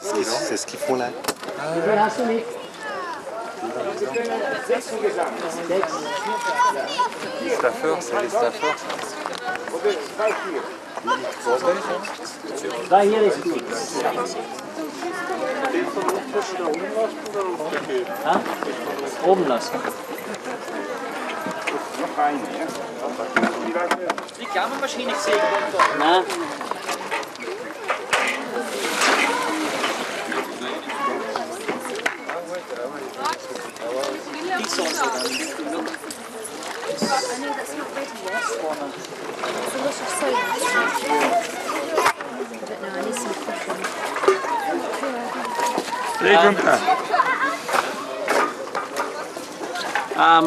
C'est ce qu'ils font là. Wie viel hast du mit? 6. Les staffeurs, c'est les staffeurs. Zwei hier ist fix. Ha? Oben lassen. Die Klammermaschine gesehen. Nein. Die Sonne dann.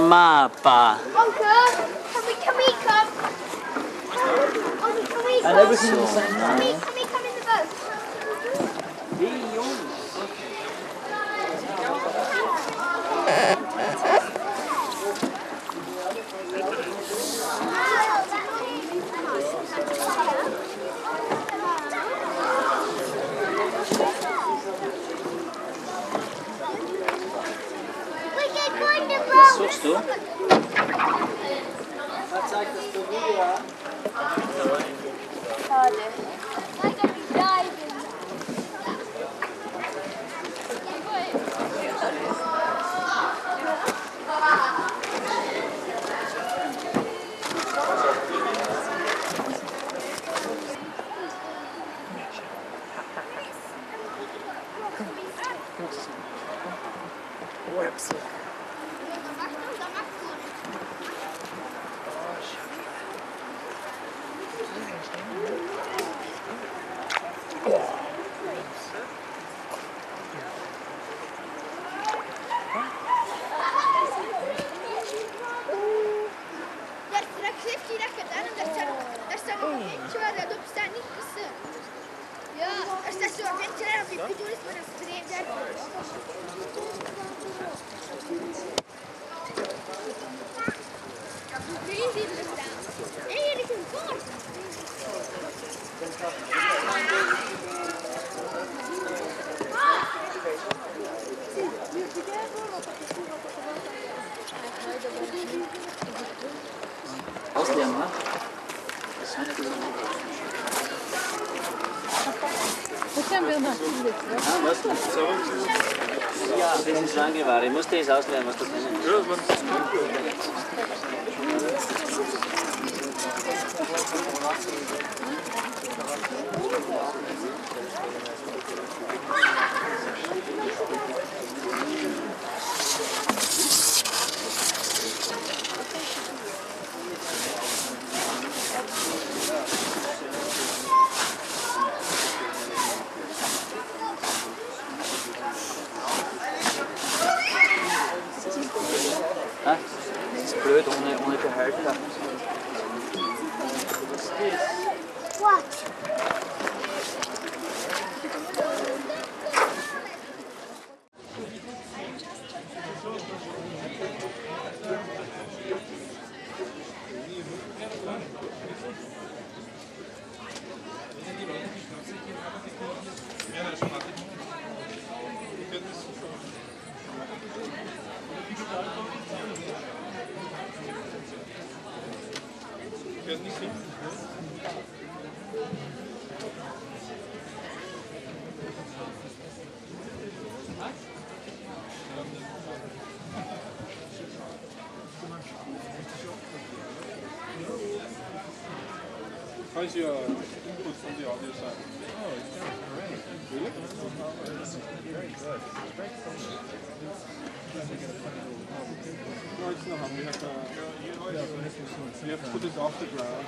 Mappa. Uncle, can we come? Uncle, can we come? And everything the same Can time. we come in the boat? We can go in the boat. Was suchst du? Schade. I can be diving. Daar staat nog een eentje waar dat op staat, niet kussen. Ja, er staat zo'n ventje daar op die bedoel is, maar dat streep daar. Hier zien we staan. En hier is een bord. Auslernen, ne? Ah, was? Ja, das ist Langeware. Ich musste es auslernen, was das ist. Ah, das ist blöd ohne Behälter. What? How's your input from the audio side? Oh, it sounds great. Really? Very good. Very clean. No, it's not. We have to put it off the ground.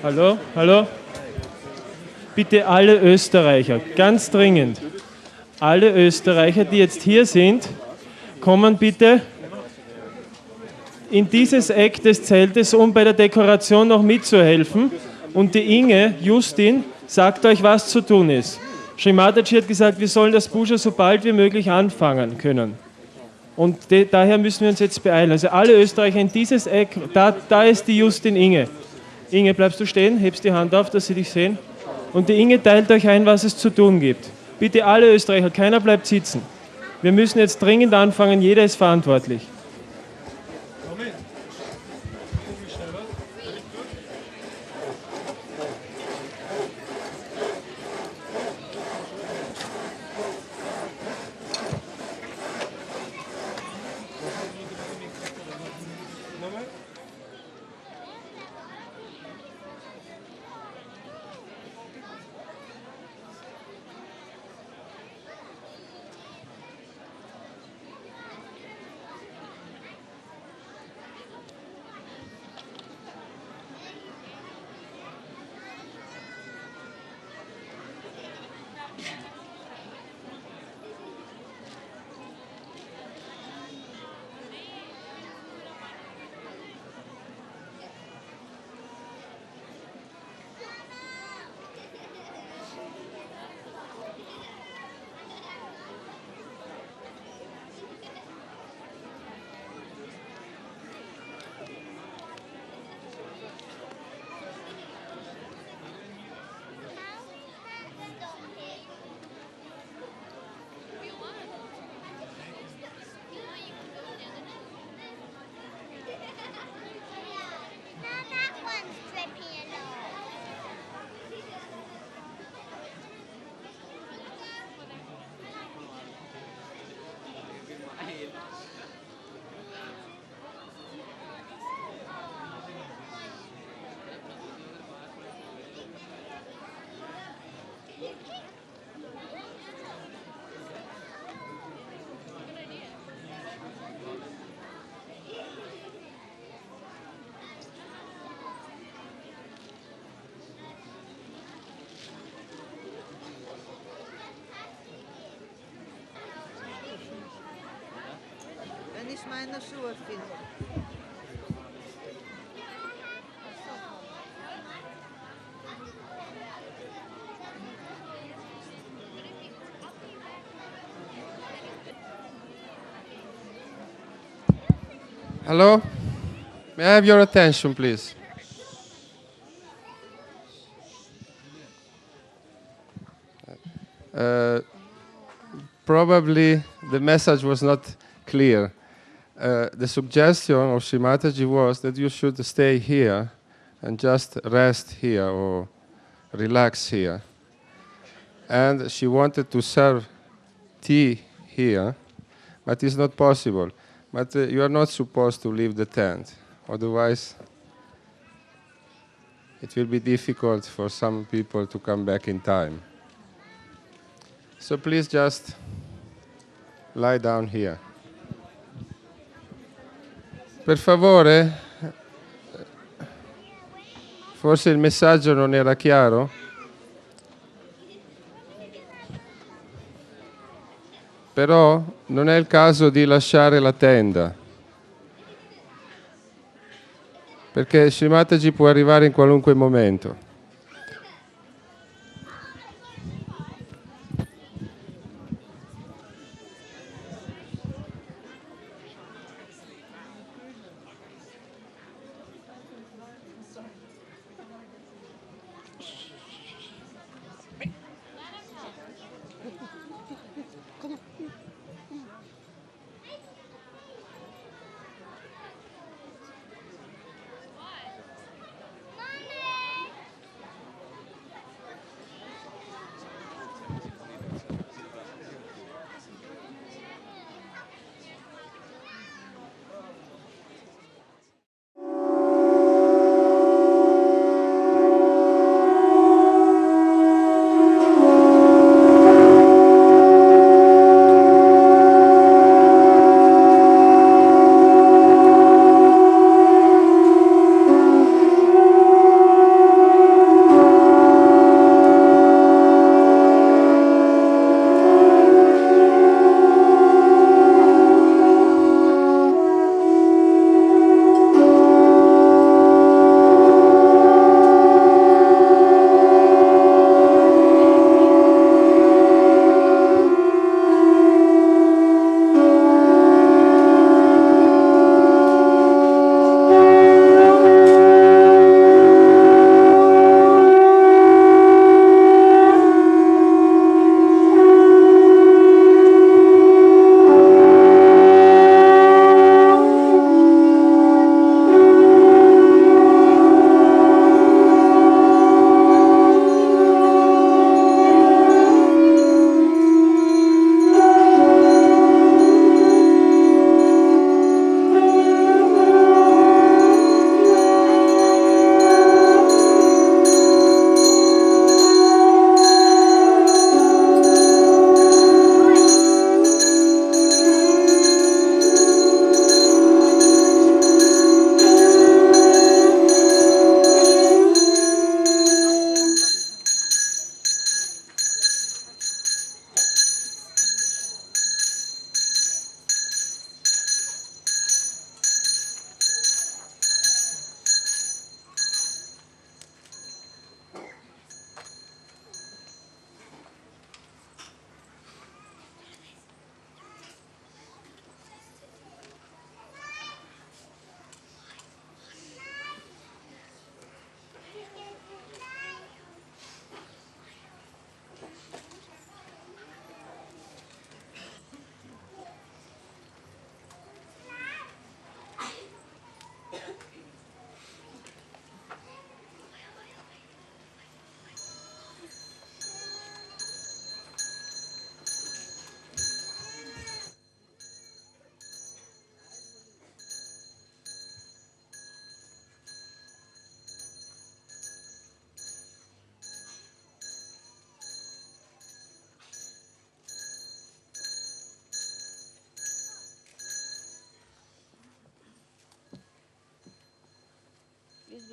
Hallo, hallo. Bitte alle Österreicher, ganz dringend. Alle Österreicher, die jetzt hier sind, kommen bitte in dieses Eck des Zeltes, um bei der Dekoration noch mitzuhelfen. Und die Inge, Justin, sagt euch, was zu tun ist. Srimataji hat gesagt, wir sollen das Puja so bald wie möglich anfangen können. Und daher müssen wir uns jetzt beeilen. Also alle Österreicher in dieses Eck, da ist die Justin Inge. Inge, bleibst du stehen? Hebst die Hand auf, dass sie dich sehen. Und die Inge teilt euch ein, was es zu tun gibt. Bitte alle Österreicher, keiner bleibt sitzen. Wir müssen jetzt dringend anfangen, jeder ist verantwortlich. Moment. Schneller. Nochmal. That one's dripping along. Wenn ich meine Schuhe finde. Hello? May I have your attention, please? Probably the message was not clear. The suggestion of Shimataji was that you should stay here and just rest here or relax here. And she wanted to serve tea here, but it's not possible. But you are not supposed to leave the tent, otherwise it will be difficult for some people to come back in time. So please just lie down here. Per favore, forse il messaggio non era chiaro? Però non è il caso di lasciare la tenda, perché Shimataji può arrivare in qualunque momento.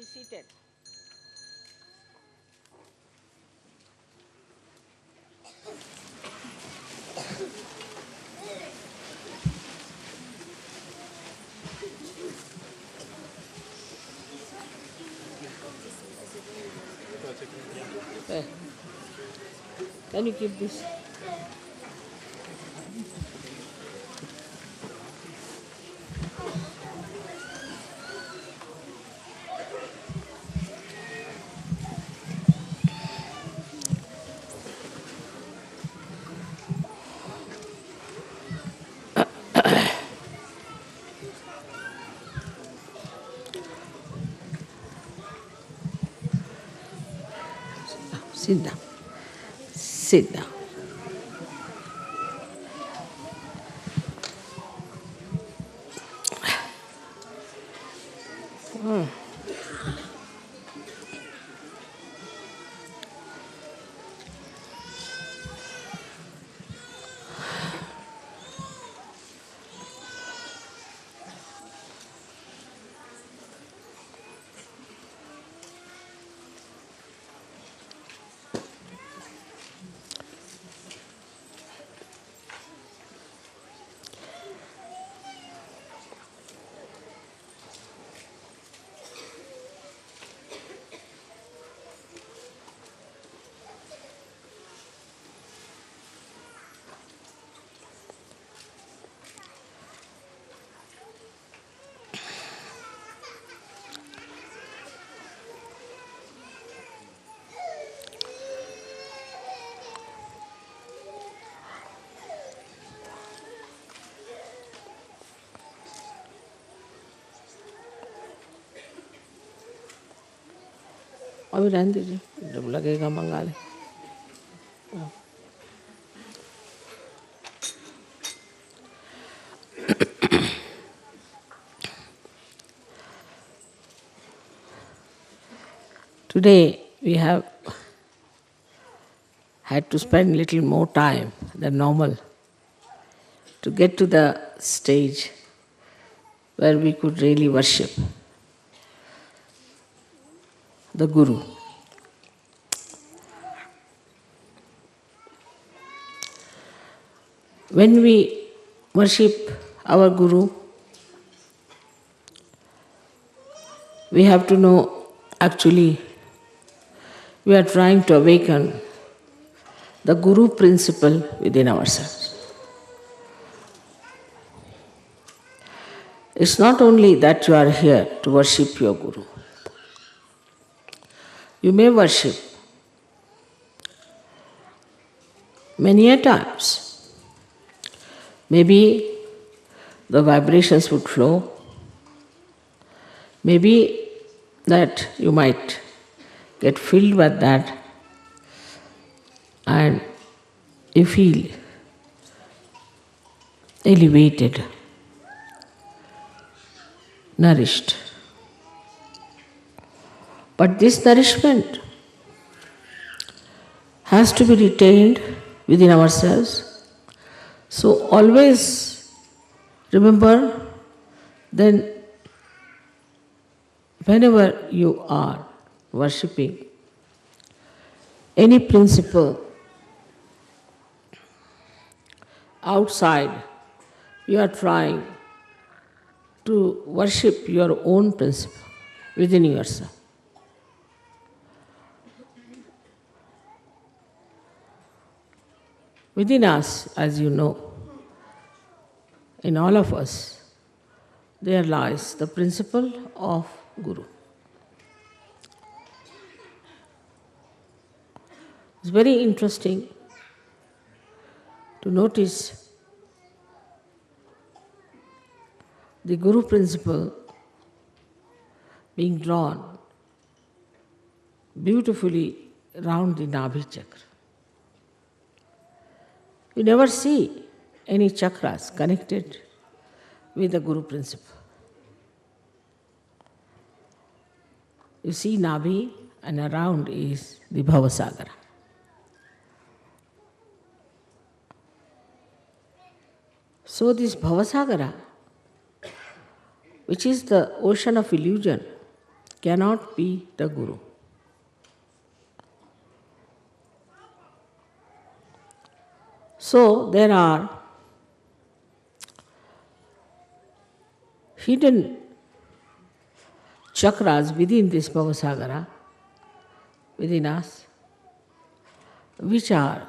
seated. Can you keep this? Sit down. Sit down. अभी रहने दीजिए, जब लगेगा मंगा ले. Today we have had to spend little more time than normal to get to the stage where we could really worship the Guru. When we worship our Guru, we have to know actually we are trying to awaken the Guru principle within ourselves. It's not only that you are here to worship your Guru. You may worship many a times. Maybe the vibrations would flow. Maybe that you might get filled with that and you feel elevated, nourished. But this nourishment has to be retained within ourselves. So always remember, then whenever you are worshipping any principle outside, you are trying to worship your own principle within yourself. Within us, as you know, in all of us, there lies the principle of Guru. It's very interesting to notice the Guru principle being drawn beautifully round the Nabhi chakra. You never see any chakras connected with the Guru principle. You see Nabhi and around is the Bhavasagara. So this Bhavasagara, which is the ocean of illusion, cannot be the Guru. So there are hidden chakras within this Bhavasagara, within us, which are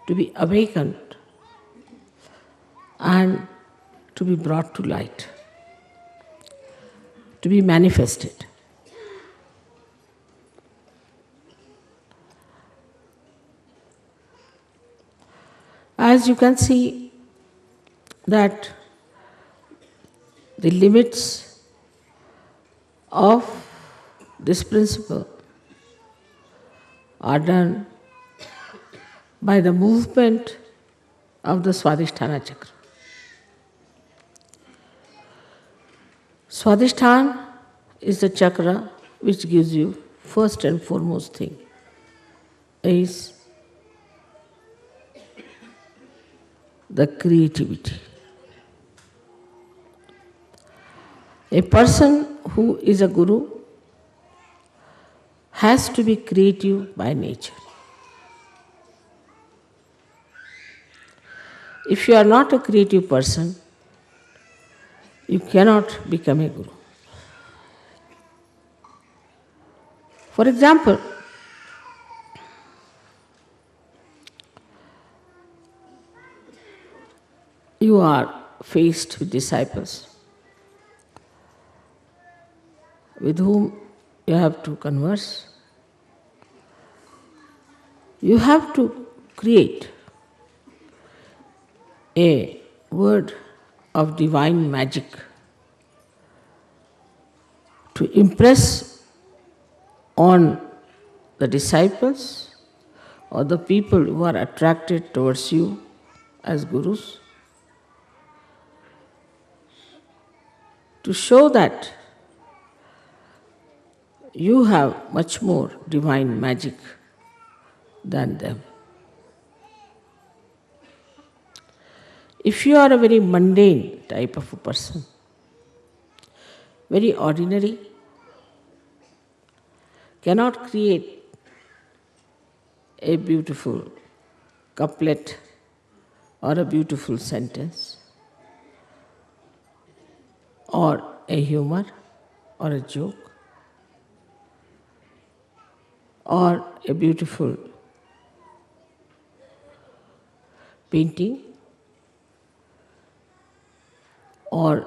to be awakened and to be brought to light, to be manifested. As you can see that the limits of this principle are done by the movement of the Swadhisthana chakra. Swadhisthana is the chakra which gives you first and foremost thing is the creativity. A person who is a guru has to be creative by nature. If you are not a creative person, you cannot become a guru. For example, you are faced with disciples with whom you have to converse. You have to create a word of divine magic to impress on the disciples or the people who are attracted towards you as gurus, to show that you have much more divine magic than them. If you are a very mundane type of a person, very ordinary, cannot create a beautiful couplet or a beautiful sentence or a humor or a joke or a beautiful painting or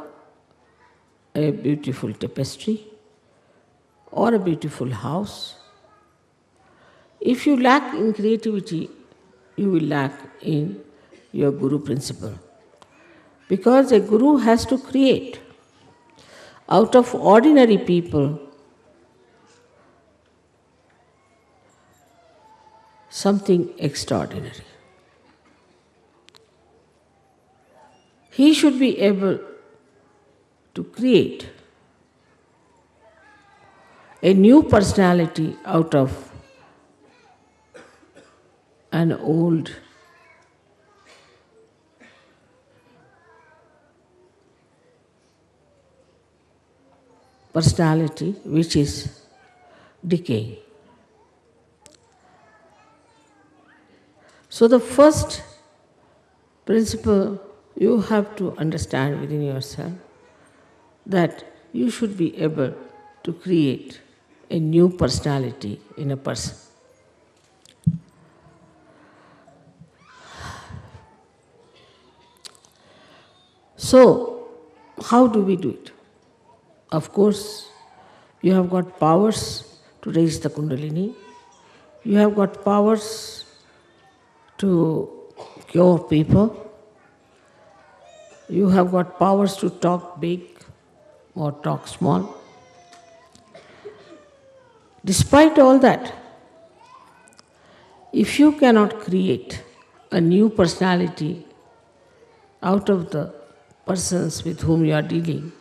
a beautiful tapestry or a beautiful house. If you lack in creativity, you will lack in your guru principle. Because a guru has to create out of ordinary people something extraordinary. He should be able to create a new personality out of an old personality which is decaying. So the first principle you have to understand within yourself that you should be able to create a new personality in a person. So, how do we do it? Of course, you have got powers to raise the Kundalini, you have got powers to cure people, you have got powers to talk big or talk small. Despite all that, if you cannot create a new personality out of the persons with whom you are dealing,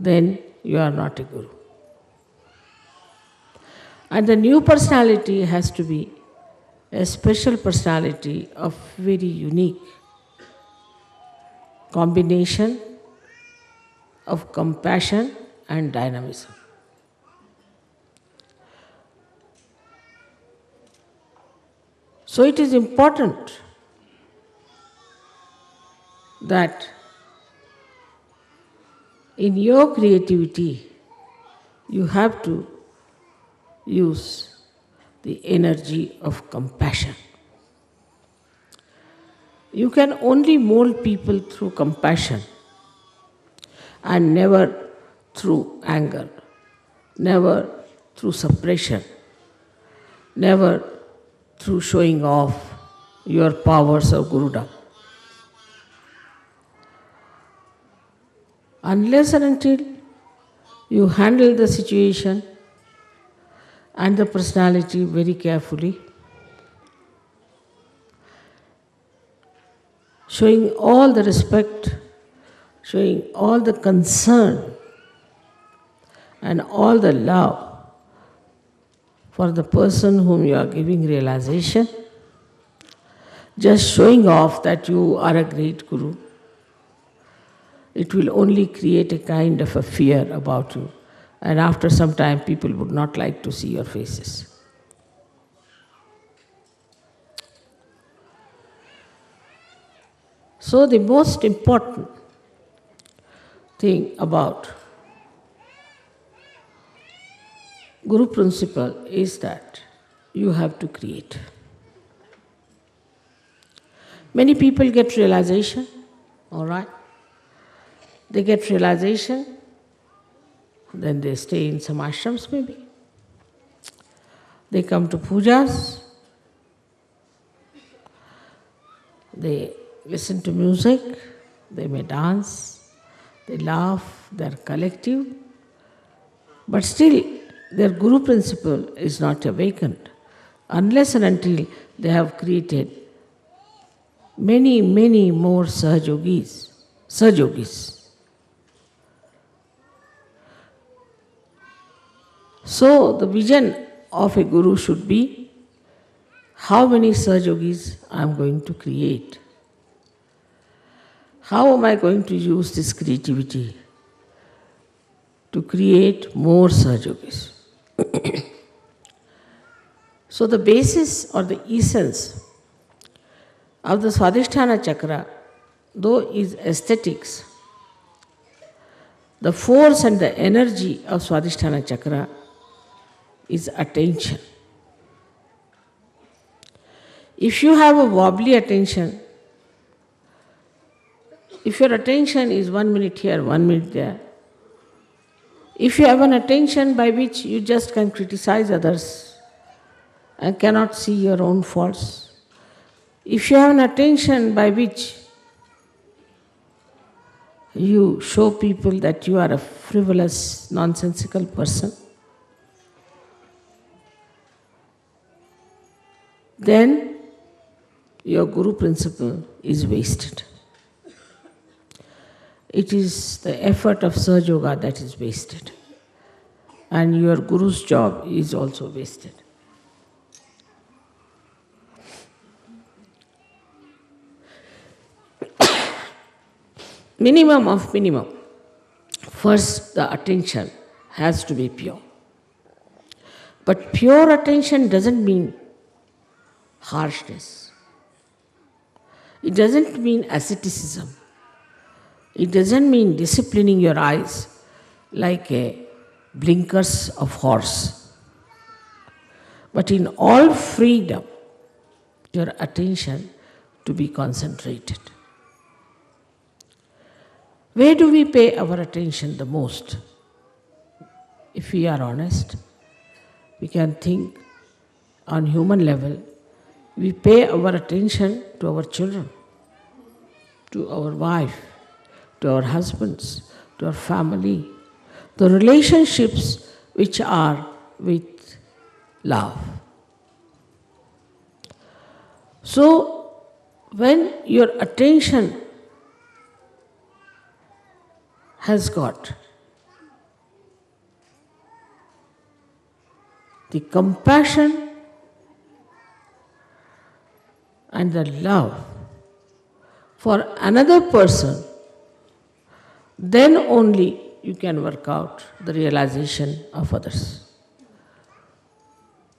then you are not a guru. And the new personality has to be a special personality of very unique combination of compassion and dynamism. So it is important that in your creativity you have to use the energy of compassion. You can only mold people through compassion and never through anger, never through suppression, never through showing off your powers of Gurudom. Unless and until you handle the situation and the personality very carefully, showing all the respect, showing all the concern and all the love for the person whom you are giving realization, just showing off that you are a great Guru, it will only create a kind of a fear about you. And after some time, people would not like to see your faces. So the most important thing about Guru principle is that you have to create. Many people get realization, all right? They get realization, then they stay in some ashrams maybe. They come to pujas, they listen to music, they may dance, they laugh, they are collective, but still their Guru principle is not awakened unless and until they have created many, many more Sahajogis. So the vision of a Guru should be, how many Sahajogis I am going to create? How am I going to use this creativity to create more Sahajogis? So the basis or the essence of the Swadhisthana Chakra, though is aesthetics, the force and the energy of Swadhisthana Chakra is attention. If you have a wobbly attention, if your attention is 1 minute here, 1 minute there, if you have an attention by which you just can criticize others and cannot see your own faults, if you have an attention by which you show people that you are a frivolous, nonsensical person, then your Guru principle is wasted. It is the effort of Sahaja that is wasted, and your Guru's job is also wasted. Minimum of minimum. First, the attention has to be pure. But pure attention doesn't mean harshness. It doesn't mean asceticism. It doesn't mean disciplining your eyes like a blinkers of horse. But in all freedom, your attention to be concentrated. Where do we pay our attention the most? If we are honest, we can think on human level, we pay our attention to our children, to our wife, to our husbands, to our family, the relationships which are with love. So, when your attention has got the compassion and the love for another person, then only you can work out the realization of others.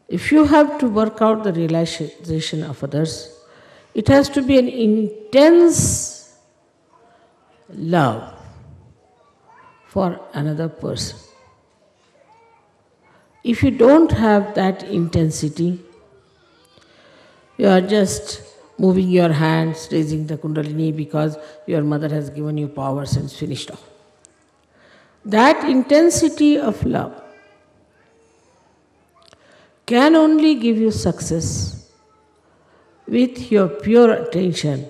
If you have to work out the realization of others, it has to be an intense love for another person. If you don't have that intensity, you are just moving your hands, raising the Kundalini because your mother has given you powers and it's finished off. That intensity of love can only give you success with your pure attention,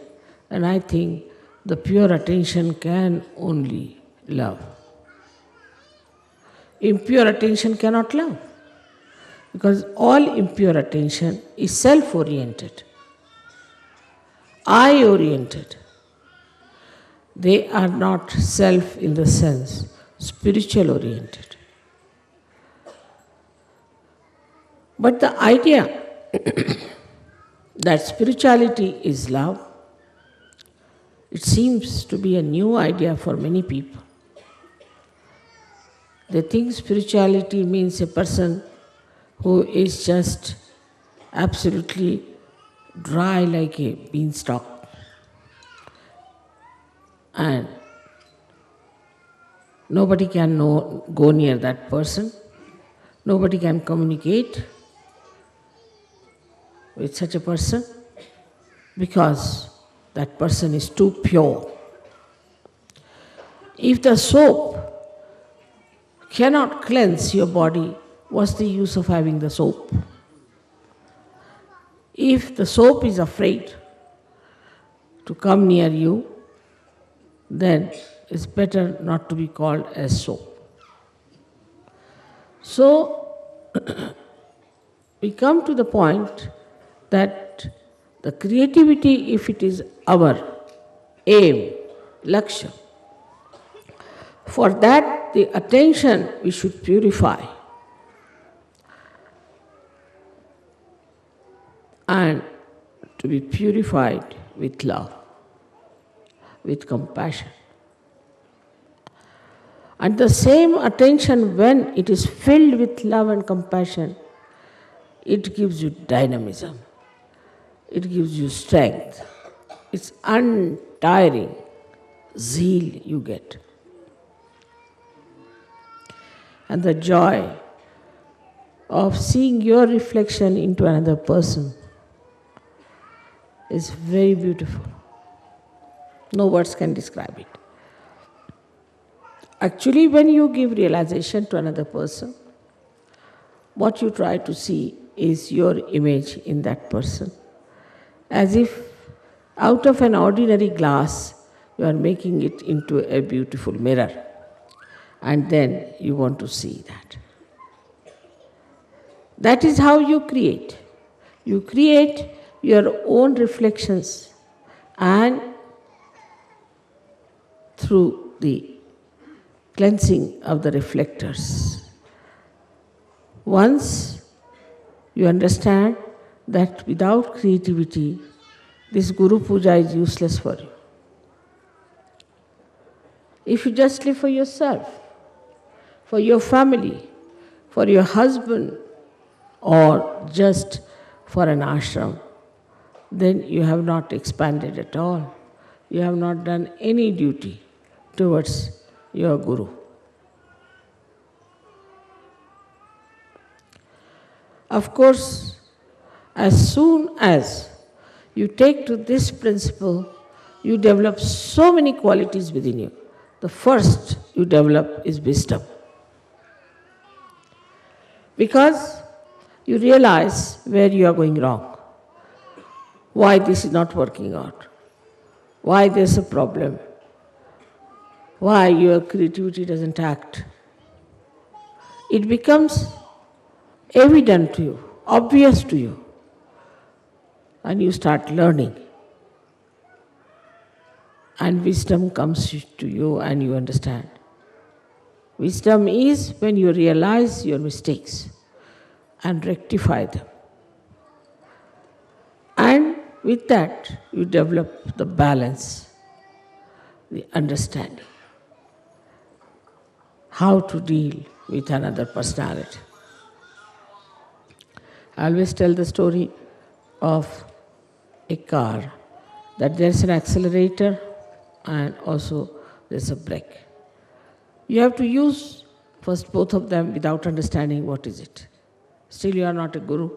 and I think the pure attention can only love. Impure attention cannot love, because all impure attention is self-oriented, I-oriented. They are not self in the sense, spiritual-oriented. But the idea that spirituality is love, it seems to be a new idea for many people. They think spirituality means a person who is just absolutely dry like a beanstalk, and nobody can go near that person, nobody can communicate with such a person because that person is too pure. If the soap cannot cleanse your body, what's the use of having the soap? If the soap is afraid to come near you, then it's better not to be called as soap. So, we come to the point that the creativity, if it is our aim, lakshya, for that the attention we should purify. And to be purified with love, with compassion. And the same attention, when it is filled with love and compassion, it gives you dynamism, it gives you strength, it's untiring zeal you get. And the joy of seeing your reflection into another person is very beautiful. No words can describe it. Actually, when you give realization to another person, what you try to see is your image in that person. As if out of an ordinary glass, you are making it into a beautiful mirror. And then you want to see that. That is how you create. You create your own reflections, and through the cleansing of the reflectors, once you understand that without creativity, this Guru Puja is useless for you. If you just live for yourself, for your family, for your husband, or just for an ashram, then you have not expanded at all. You have not done any duty towards your Guru. Of course, as soon as you take to this principle, you develop so many qualities within you. The first you develop is wisdom. Because you realize where you are going wrong, why this is not working out, why there's a problem, why your creativity doesn't act. It becomes evident to you, obvious to you, and you start learning. And wisdom comes to you and you understand. Wisdom is when you realize your mistakes and rectify them. And with that, you develop the balance, the understanding. how to deal with another personality. I always tell the story of a car, that there's an accelerator and also there's a brake. You have to use first both of them without understanding what is it. Still you are not a guru.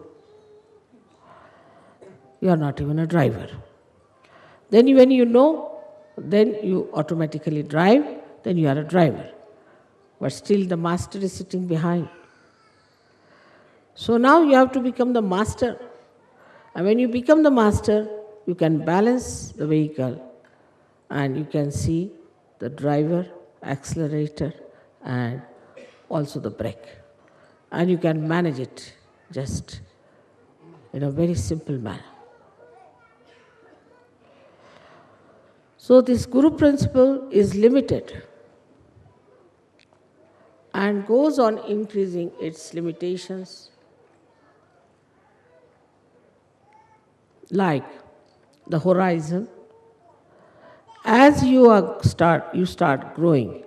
You are not even a driver. Then when you know, then you automatically drive, then you are a driver. But still the master is sitting behind. So now you have to become the master. And when you become the master, you can balance the vehicle and you can see the driver, accelerator, and also the brake. And you can manage it just in a very simple manner. So this Guru principle is limited and goes on increasing its limitations, like the horizon. As you start growing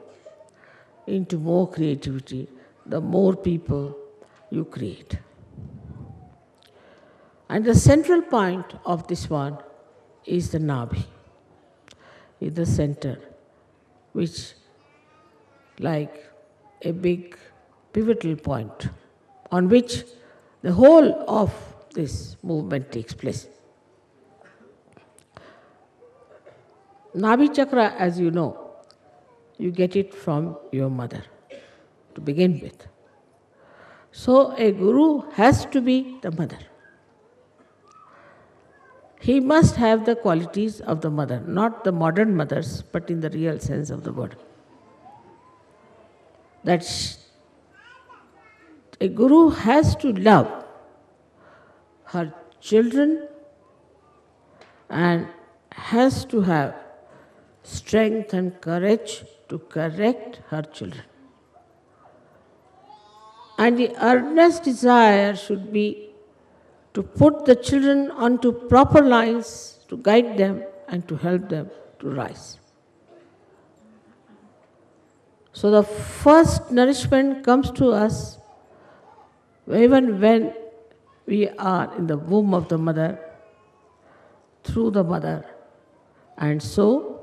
into more creativity, the more people you create. And the central point of this one is the Nabhi, is the center, which like a big pivotal point on which the whole of this movement takes place. Nabhi chakra, as you know, you get it from your mother to begin with. So a guru has to be the mother. He must have the qualities of the mother, not the modern mothers, but in the real sense of the word. That a guru has to love her children and has to have strength and courage to correct her children. And the earnest desire should be to put the children onto proper lines, to guide them and to help them to rise. So the first nourishment comes to us even when we are in the womb of the mother, through the mother. And so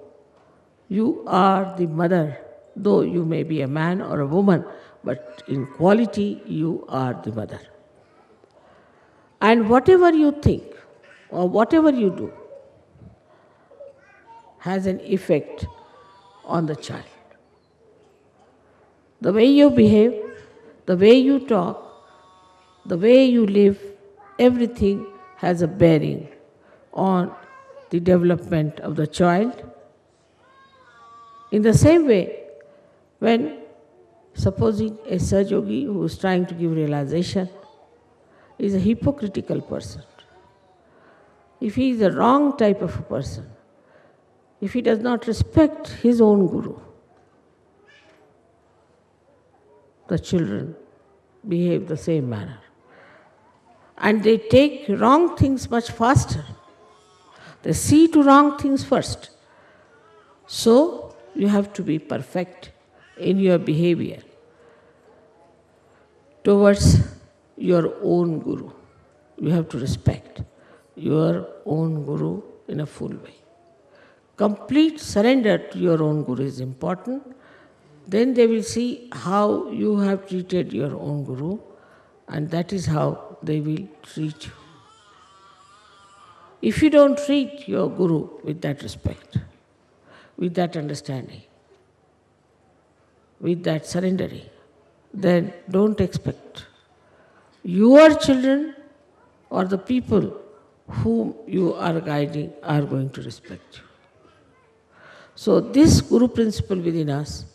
you are the mother, though you may be a man or a woman, but in quality you are the mother. And whatever you think or whatever you do has an effect on the child. The way you behave, the way you talk, the way you live, everything has a bearing on the development of the child. In the same way, when supposing a Sahaja-yogi who is trying to give realization is a hypocritical person, if he is a wrong type of a person, if he does not respect his own guru, the children behave the same manner. And they take wrong things much faster. They see to wrong things first. So you have to be perfect in your behavior towards your own guru. You have to respect your own guru in a full way. Complete surrender to your own guru is important. Then they will see how you have treated your own guru, and that is how they will treat you. If you don't treat your guru with that respect, with that understanding, with that surrendering, then don't expect your children or the people whom you are guiding are going to respect you. So this Guru principle within us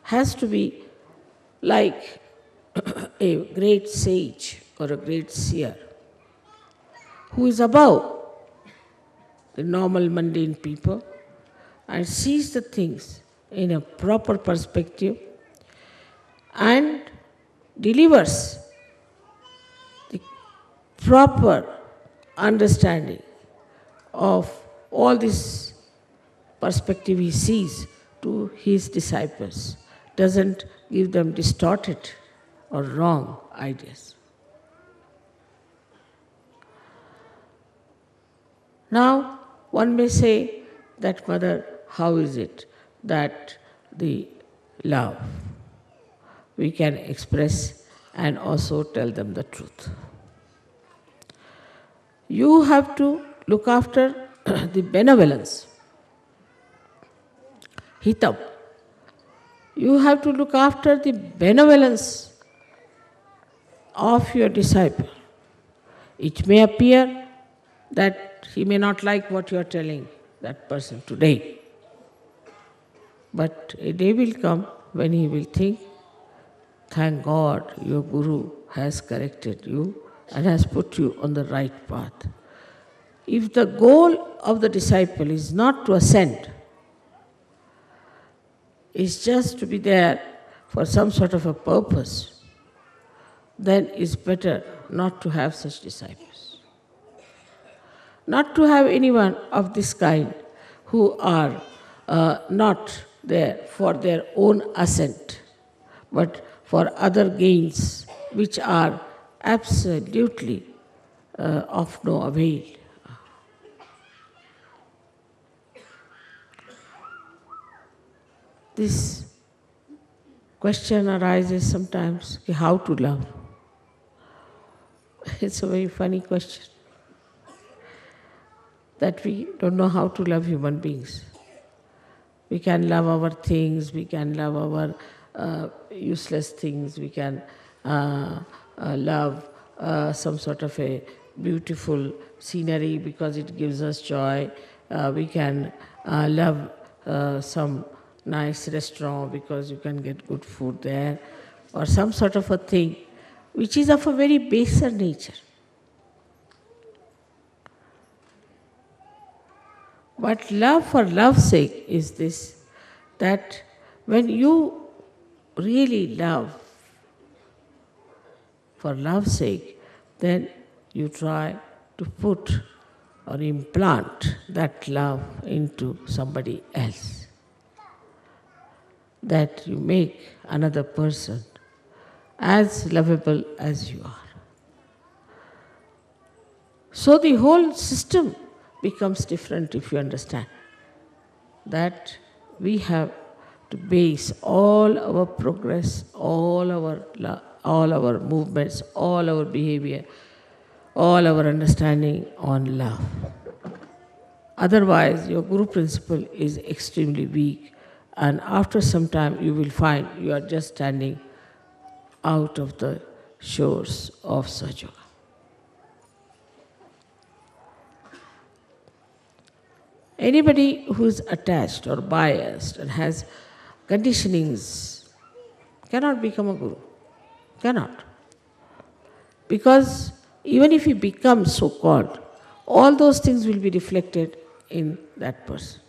has to be like a great sage or a great seer who is above the normal mundane people and sees the things in a proper perspective and delivers the proper understanding of all this perspective he sees to his disciples, doesn't give them distorted or wrong ideas. Now, one may say that, Mother, how is it that the love we can express and also tell them the truth? You have to look after the benevolence, hitam. You have to look after the benevolence of your disciple. It may appear that he may not like what you are telling that person today. But a day will come when he will think, thank God your Guru has corrected you and has put you on the right path. If the goal of the disciple is not to ascend, is just to be there for some sort of a purpose, then it's better not to have such disciples. Not to have anyone of this kind who are not there for their own ascent, but for other gains which are absolutely of no avail. This question arises sometimes, how to love? It's a very funny question, that we don't know how to love human beings. We can love our things, we can love our useless things, we can love some sort of a beautiful scenery because it gives us joy. We can love some nice restaurant because you can get good food there, or some sort of a thing which is of a very baser nature. But love for love's sake is this, that when you really love for love's sake, then you try to put or implant that love into somebody else. That you make another person as lovable as you are. So the whole system becomes different if you understand that we have to base all our progress, all our movements, all our behavior, all our understanding on love. Otherwise, your Guru principle is extremely weak, and after some time you will find you are just standing out of the shores of Sahaja Yoga. Anybody who is attached or biased and has conditionings cannot become a Guru. Cannot. Because even if he becomes so-called, all those things will be reflected in that person.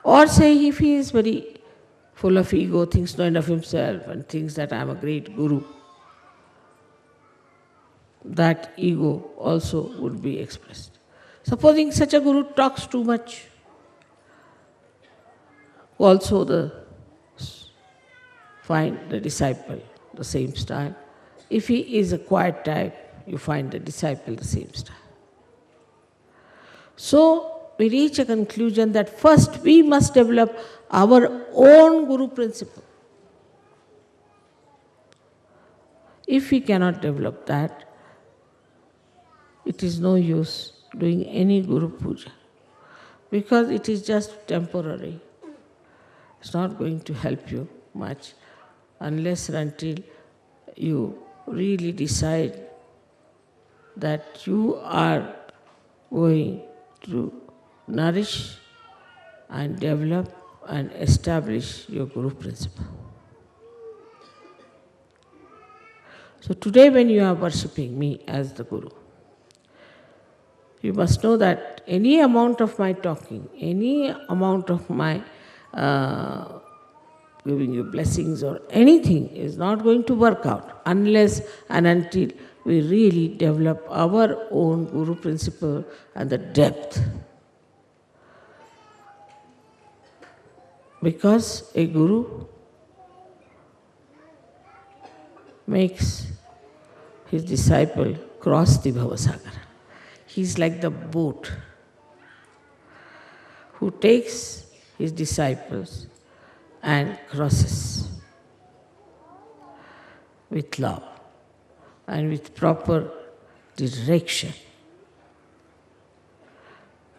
Or say if he is very full of ego, thinks not of himself and thinks that I am a great Guru, that ego also would be expressed. Supposing such a Guru talks too much, also find the disciple the same style. If he is a quiet type, you find the disciple the same style. So we reach a conclusion that first we must develop our own Guru principle. If we cannot develop that, it is no use doing any Guru Puja, because it is just temporary. It's not going to help you much unless and until you really decide that you are going to nourish and develop and establish your Guru principle. So today when you are worshipping me as the Guru, you must know that any amount of my talking, any amount of my giving you blessings or anything is not going to work out unless and until we really develop our own Guru principle and the depth. Because a guru makes his disciple cross the Bhavasagara. He is like the boat who takes his disciples and crosses with love and with proper direction.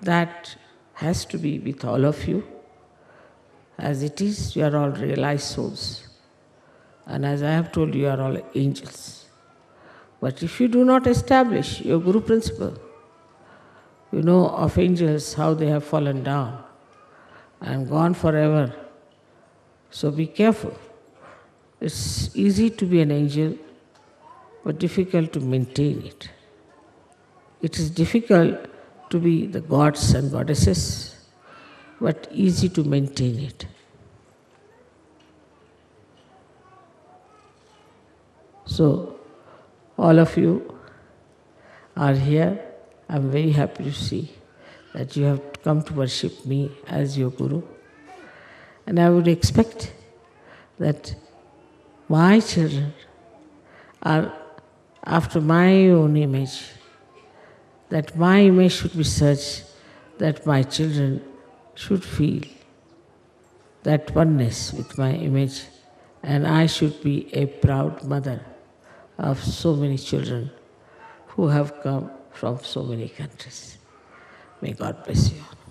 That has to be with all of you. As it is, you are all realized souls. And as I have told you, you are all angels. But if you do not establish your Guru principle, you know of angels how they have fallen down and gone forever. So be careful. It's easy to be an angel, but difficult to maintain it. It is difficult to be the gods and goddesses, but easy to maintain it. So, all of you are here. I'm very happy to see that you have come to worship me as your Guru. And I would expect that my children are after my own image, that my image should be such that my children should feel that oneness with my image, and I should be a proud mother of so many children who have come from so many countries. May God bless you.